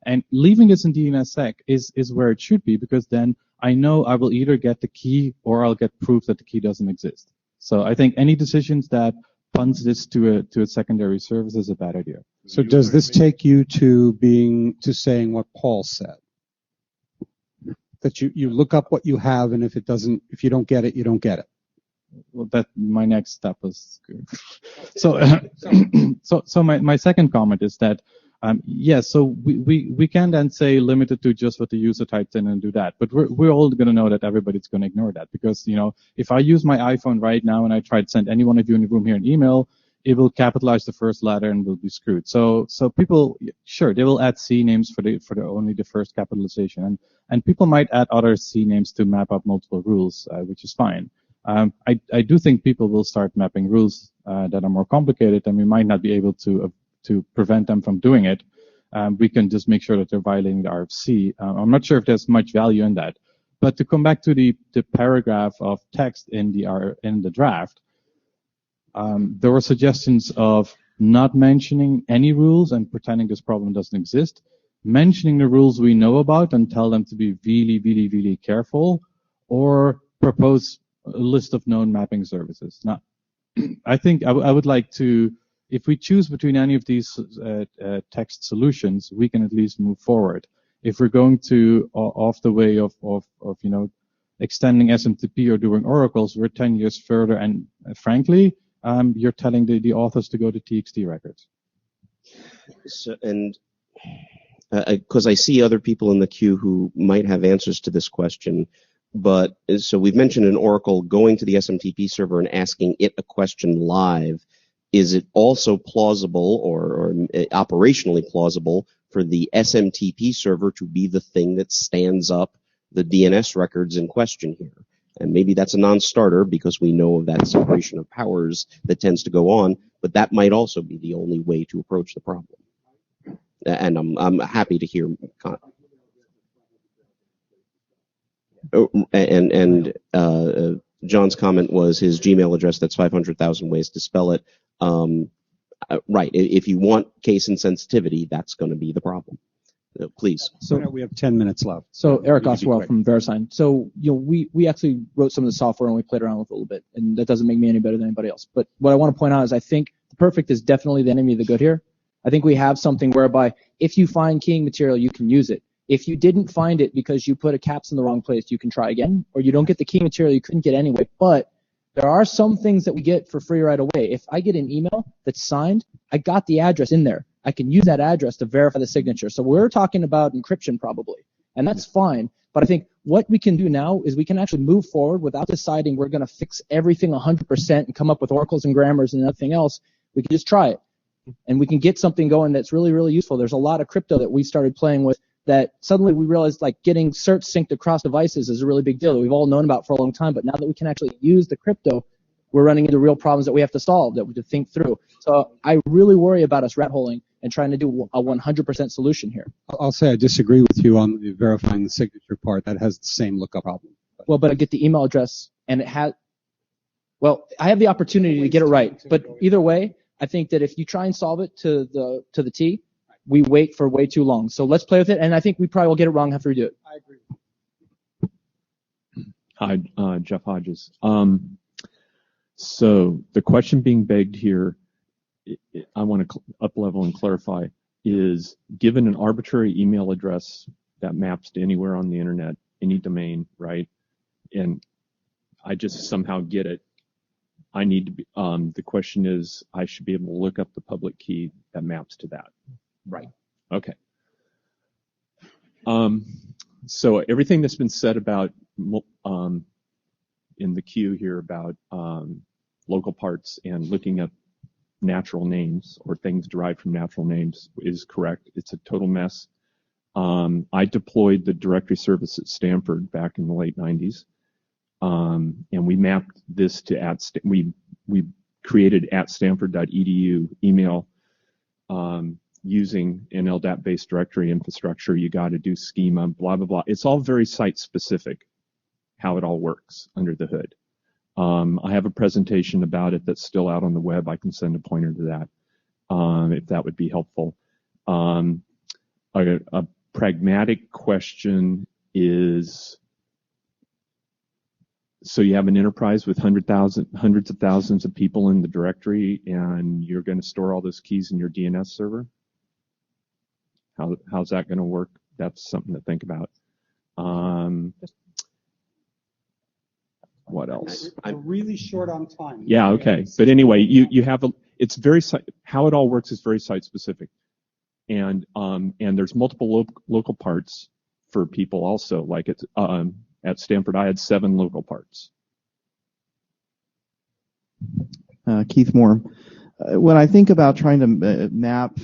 And leaving this in DNSSEC is where it should be, because then I know I will either get the key or I'll get proof that the key doesn't exist. So I think any decisions that punts this to a secondary service is a bad idea. So does this take you to saying what Paul said? That you look up what you have, and if you don't get it, you don't get it. Well, that my next step was good. So my second comment is that so we can then say limited to just what the user types in and do that, but we're all going to know that everybody's going to ignore that, because if I use my iPhone right now and I try to send any one of you in the room here an email, it will capitalize the first letter and will be screwed. So people, sure, they will add C names for only the first capitalization, and people might add other C names to map up multiple rules, which is fine. I do think people will start mapping rules that are more complicated, and we might not be able to prevent them from doing it. We can just make sure that they're violating the RFC. I'm not sure if there's much value in that. But to come back to the paragraph of text in the draft, there were suggestions of not mentioning any rules and pretending this problem doesn't exist, mentioning the rules we know about and tell them to be really, really, really careful, or propose a list of known mapping services. Now, I think I would like to, if we choose between any of these text solutions, we can at least move forward. If we're going to off the way of extending SMTP or doing oracles, we're 10 years further, and frankly, you're telling the authors to go to TXT records. So, and because I see other people in the queue who might have answers to this question, but so we've mentioned an Oracle going to the SMTP server and asking it a question live. Is it also plausible or operationally plausible for the SMTP server to be the thing that stands up the DNS records in question here? And maybe that's a non-starter because we know of that separation of powers that tends to go on, but that might also be the only way to approach the problem. And I'm happy to hear. John's comment was his Gmail address. That's 500,000 ways to spell it. Right. If you want case insensitivity, that's going to be the problem. Please. So we have 10 minutes left. So Eric Oswald from VeriSign. So we actually wrote some of the software and we played around with it a little bit, and that doesn't make me any better than anybody else. But what I want to point out is I think the perfect is definitely the enemy of the good here. I think we have something whereby if you find keying material, you can use it. If you didn't find it because you put a caps in the wrong place, you can try again, or you don't get the key material you couldn't get anyway. But there are some things that we get for free right away. If I get an email that's signed, I got the address in there. I can use that address to verify the signature. So we're talking about encryption probably, and that's fine. But I think what we can do now is we can actually move forward without deciding we're going to fix everything 100% and come up with oracles and grammars and nothing else. We can just try it, and we can get something going that's really, really useful. There's a lot of crypto that we started playing with that suddenly we realized like getting certs synced across devices is a really big deal that we've all known about for a long time. But now that we can actually use the crypto, we're running into real problems that we have to solve, that we have to think through. So I really worry about us rat holing and trying to do a 100% solution here. I'll say I disagree with you on the verifying the signature part. That has the same lookup problem. Well, but I get the email address, and it has. Well, I have the opportunity to get it right, but either way, I think that if you try and solve it to the T, we wait for way too long. So let's play with it, and I think we probably will get it wrong after we do it. I agree. Hi, Jeff Hodges. So the question being begged here, I want to up-level and clarify, is given an arbitrary email address that maps to anywhere on the internet, any domain, right? And I just somehow get it. I need to be, the question is, I should be able to look up the public key that maps to that. Right. Okay. So everything that's been said about, in the queue here about local parts and looking up natural names or things derived from natural names is correct. It's a total mess. I deployed the directory service at Stanford back in the late 90s. And we mapped this to we created @stanford.edu email using an LDAP-based directory infrastructure. You got to do schema, blah, blah, blah. It's all very site-specific, how it all works under the hood. I have a presentation about it that's still out on the web. I can send a pointer to that if that would be helpful. A pragmatic question is, so you have an enterprise with hundreds of thousands of people in the directory, and you're going to store all those keys in your DNS server? How's that going to work? That's something to think about. What else? I'm really short on time. Yeah, okay. But anyway, you have it's very how it all works is very site specific, and there's multiple local parts for people also. Like at Stanford, I had 7 local parts. Keith Moore. When I think about trying to map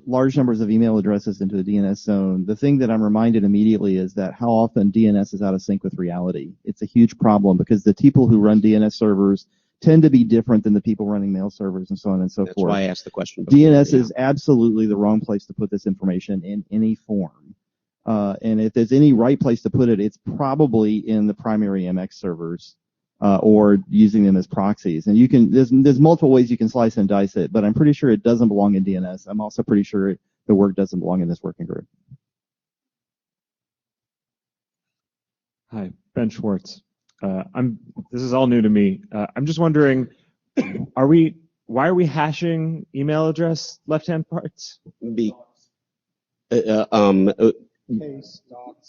large numbers of email addresses into a DNS zone, the thing that I'm reminded immediately is that how often DNS is out of sync with reality. It's a huge problem because the people who run DNS servers tend to be different than the people running mail servers and so on and so forth. That's why I asked the question before. DNS is absolutely the wrong place to put this information in any form. And if there's any right place to put it, it's probably in the primary MX servers or using them as proxies. And you can there's multiple ways you can slice and dice it, but I'm pretty sure it doesn't belong in DNS. I'm also pretty sure the work doesn't belong in this working group. Hi, Ben Schwartz. This is all new to me. I'm just wondering, why are we hashing email address left-hand parts?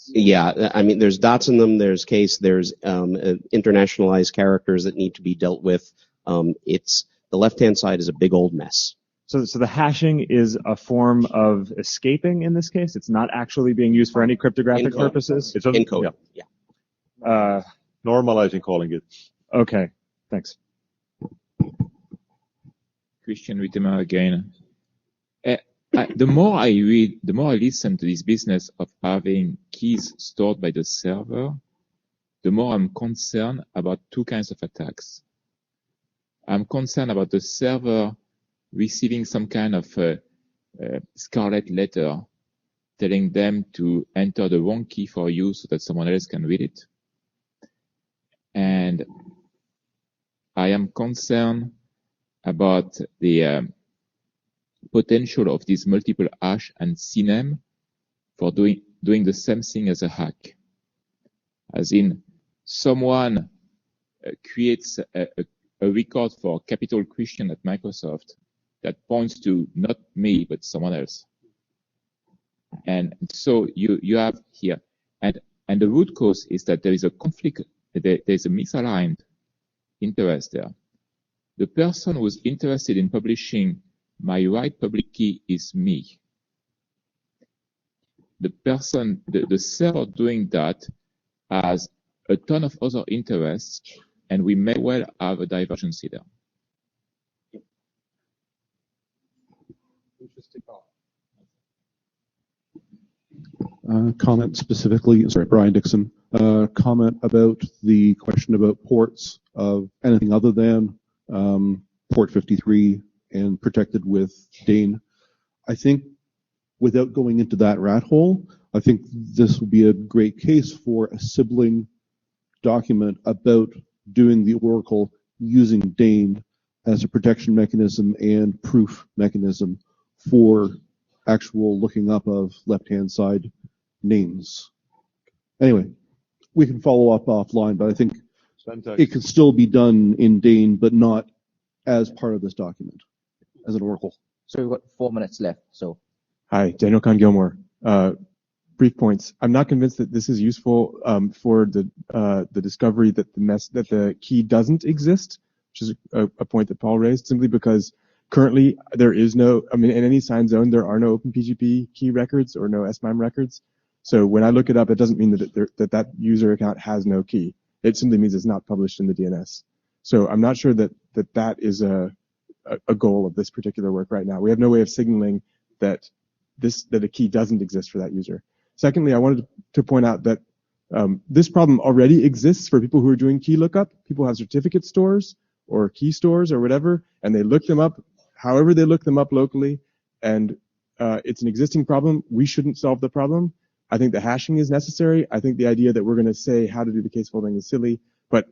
Yeah, I mean, there's dots in them, there's case, there's internationalized characters that need to be dealt with. It's the left-hand side is a big old mess. So the hashing is a form of escaping in this case? It's not actually being used for any cryptographic purposes? It's encoding, yeah. Normalizing calling it. Okay, thanks. Christian Wittemer again. The more I read, the more I listen to this business of having keys stored by the server, the more I'm concerned about 2 kinds of attacks. I'm concerned about the server receiving some kind of scarlet letter telling them to enter the wrong key for you so that someone else can read it. And I am concerned about the potential of these multiple hash and CNAME for doing the same thing as a hack. As in, someone creates a record for Capital Christian at Microsoft that points to not me, but someone else. And so you have here, and the root cause is that there is a conflict, there's a misaligned interest there. The person who's interested in publishing my right public key is me. The person, the server doing that has a ton of other interests, and we may well have a divergency there. Interesting call. comment specifically, sorry, Brian Dixon, comment about the question about ports of anything other than port 53 and protected with DANE. I think without going into that rat hole, I think this would be a great case for a sibling document about doing the Oracle using DANE as a protection mechanism and proof mechanism for actual looking up of left-hand side names. Anyway, we can follow up offline, but I think it can still be done in DANE, but not as part of this document, as an Oracle. So we've got 4 minutes left, so. Hi, Daniel Kahn Gilmore. Brief points. I'm not convinced that this is useful for the discovery that the key doesn't exist, which is a point that Paul raised, simply because currently there is no, in any signed zone, there are no OpenPGP key records or no SMIME records. So when I look it up, it doesn't mean that user account has no key. It simply means it's not published in the DNS. So I'm not sure that is a goal of this particular work right now. We have no way of signaling that a key doesn't exist for that user. Secondly, I wanted to point out that this problem already exists for people who are doing key lookup. People have certificate stores or key stores or whatever, and they look them up however they look them up locally, and it's an existing problem. We shouldn't solve the problem. I think the hashing is necessary. I think the idea that we're going to say how to do the case folding is silly, but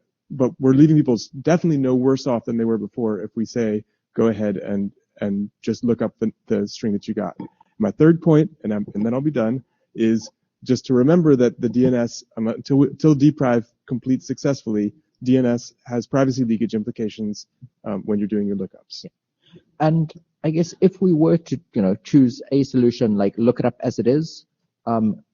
we're leaving people definitely no worse off than they were before if we say go ahead and just look up the string that you got. My third point, and then I'll be done, is just to remember that the DNS, until dprive completes successfully, DNS has privacy leakage implications when you're doing your lookups. And I guess if we were to, choose a solution like look it up as it is,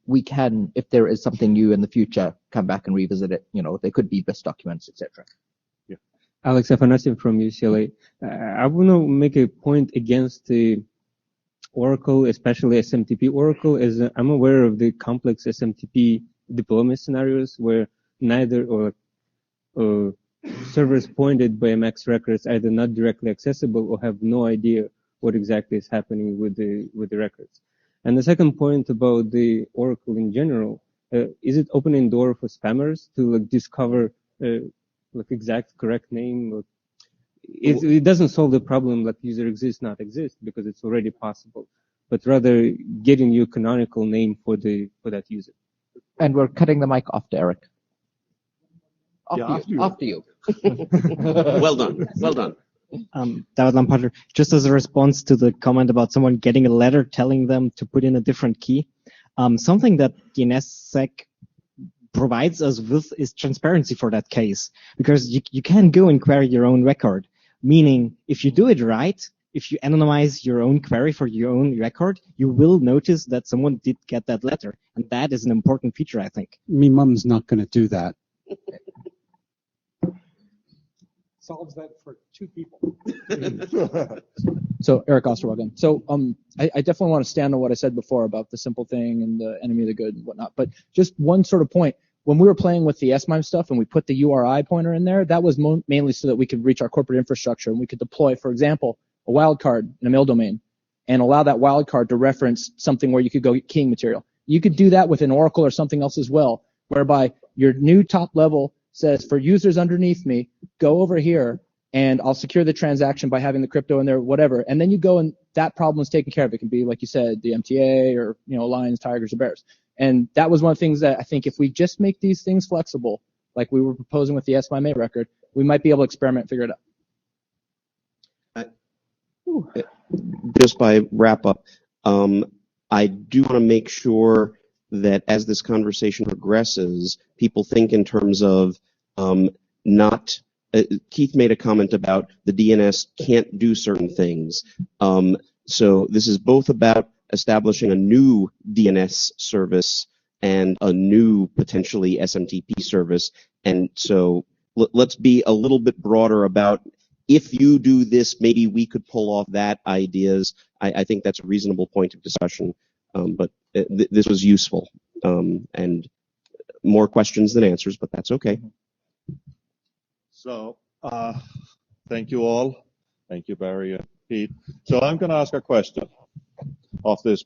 we can, if there is something new in the future, come back and revisit it. There could be best documents, etc. Yeah. Alex Afanasyev from UCLA. I want to make a point against the Oracle, especially SMTP Oracle, as I'm aware of the complex SMTP deployment scenarios where neither or servers pointed by MX records either not directly accessible or have no idea what exactly is happening with the records. And the second point about the Oracle in general, is it opening door for spammers to discover exact correct name? It doesn't solve the problem that user exists, not exist, because it's already possible, but rather getting you canonical name for that user. And we're cutting the mic off to Eric. After you. Well done. Well done. David Lamparter, just as a response to the comment about someone getting a letter telling them to put in a different key, something that DNSSEC provides us with is transparency for that case, because you can go and query your own record, meaning if you do it right, if you anonymize your own query for your own record, you will notice that someone did get that letter, and that is an important feature, I think. Me mum's not going to do that. Solves that for 2 people. So Eric Osterwald again. So I definitely want to stand on what I said before about the simple thing and the enemy of the good and whatnot. But just one sort of point. When we were playing with the SMIME stuff and we put the URI pointer in there, that was mainly so that we could reach our corporate infrastructure and we could deploy, for example, a wildcard in a mail domain and allow that wildcard to reference something where you could go get keying material. You could do that with an Oracle or something else as well, whereby your new top level says for users underneath me, go over here and I'll secure the transaction by having the crypto in there, whatever. And then you go and that problem is taken care of. It can be, like you said, the MTA or, lions, tigers, or bears. And that was one of the things that I think if we just make these things flexible, like we were proposing with the SMIME record, we might be able to experiment and figure it out. Just by wrap up, I do want to make sure that as this conversation progresses, people think in terms of not. Keith made a comment about the DNS can't do certain things. So this is both about establishing a new DNS service and a new potentially SMTP service. And so let's be a little bit broader about if you do this, maybe we could pull off that ideas. I think that's a reasonable point of discussion. But this was useful and more questions than answers, but that's okay. So, thank you all. Thank you, Barry and Pete. So I'm going to ask a question of this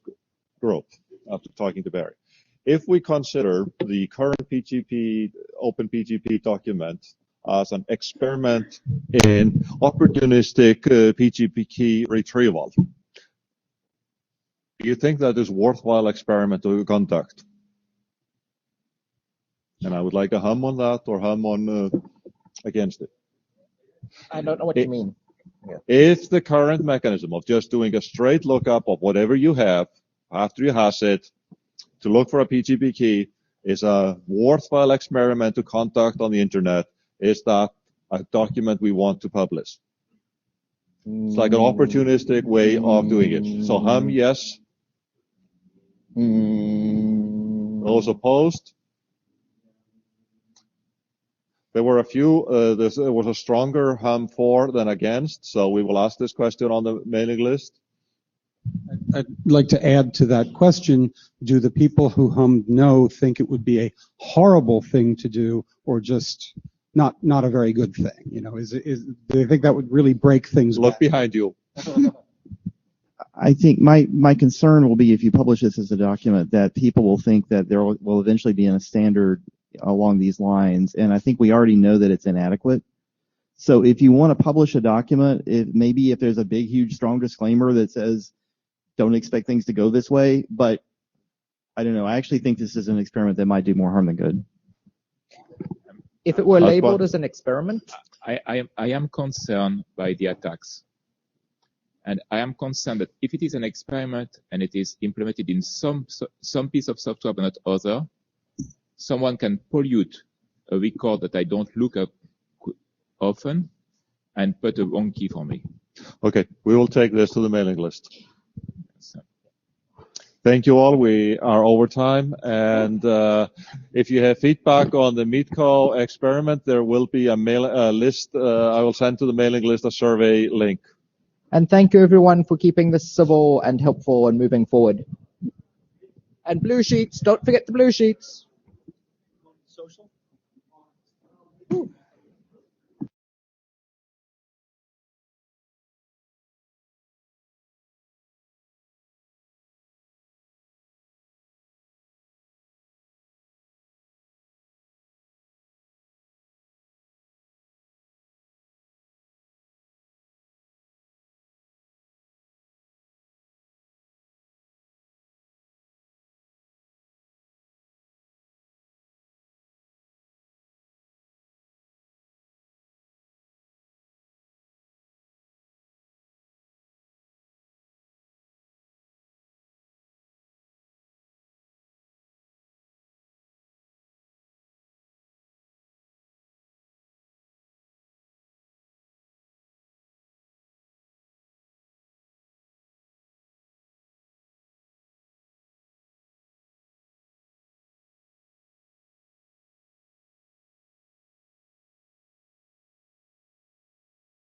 group after talking to Barry. if we consider the current PGP, open PGP document as an experiment in opportunistic PGP key retrieval, do you think that is worthwhile experiment to conduct? And I would like a hum on that or hum on against it. I don't know what you mean. Yeah. If the current mechanism of just doing a straight lookup of whatever you have after you hash it to look for a PGP key is a worthwhile experiment to conduct on the internet, is that a document we want to publish? It's like an opportunistic way of doing it. So hum, yes. Those opposed? There were a few, there was a stronger hum for than against, so we will ask this question on the mailing list. I'd like to add to that question, do the people who hummed no think it would be a horrible thing to do or just not a very good thing? You know, do they think that would really break things? Look behind you. I think my concern will be if you publish this as a document that people will think that there will eventually be a standard along these lines, and I think we already know that it's inadequate. So if you want to publish a document, maybe if there's a big, huge, strong disclaimer that says don't expect things to go this way, but I don't know. I actually think this is an experiment that might do more harm than good. If it were labeled as an experiment? I am concerned by the attacks. And I am concerned that if it is an experiment and it is implemented in some piece of software but not other, someone can pollute a record that I don't look up often and put a wrong key for me. Okay, we will take this to the mailing list. Thank you all. We are over time, and if you have feedback on the MeetCo experiment, there will be a list. I will send to the mailing list a survey link. And thank you everyone for keeping this civil and helpful and moving forward. And blue sheets, don't forget the blue sheets. Social.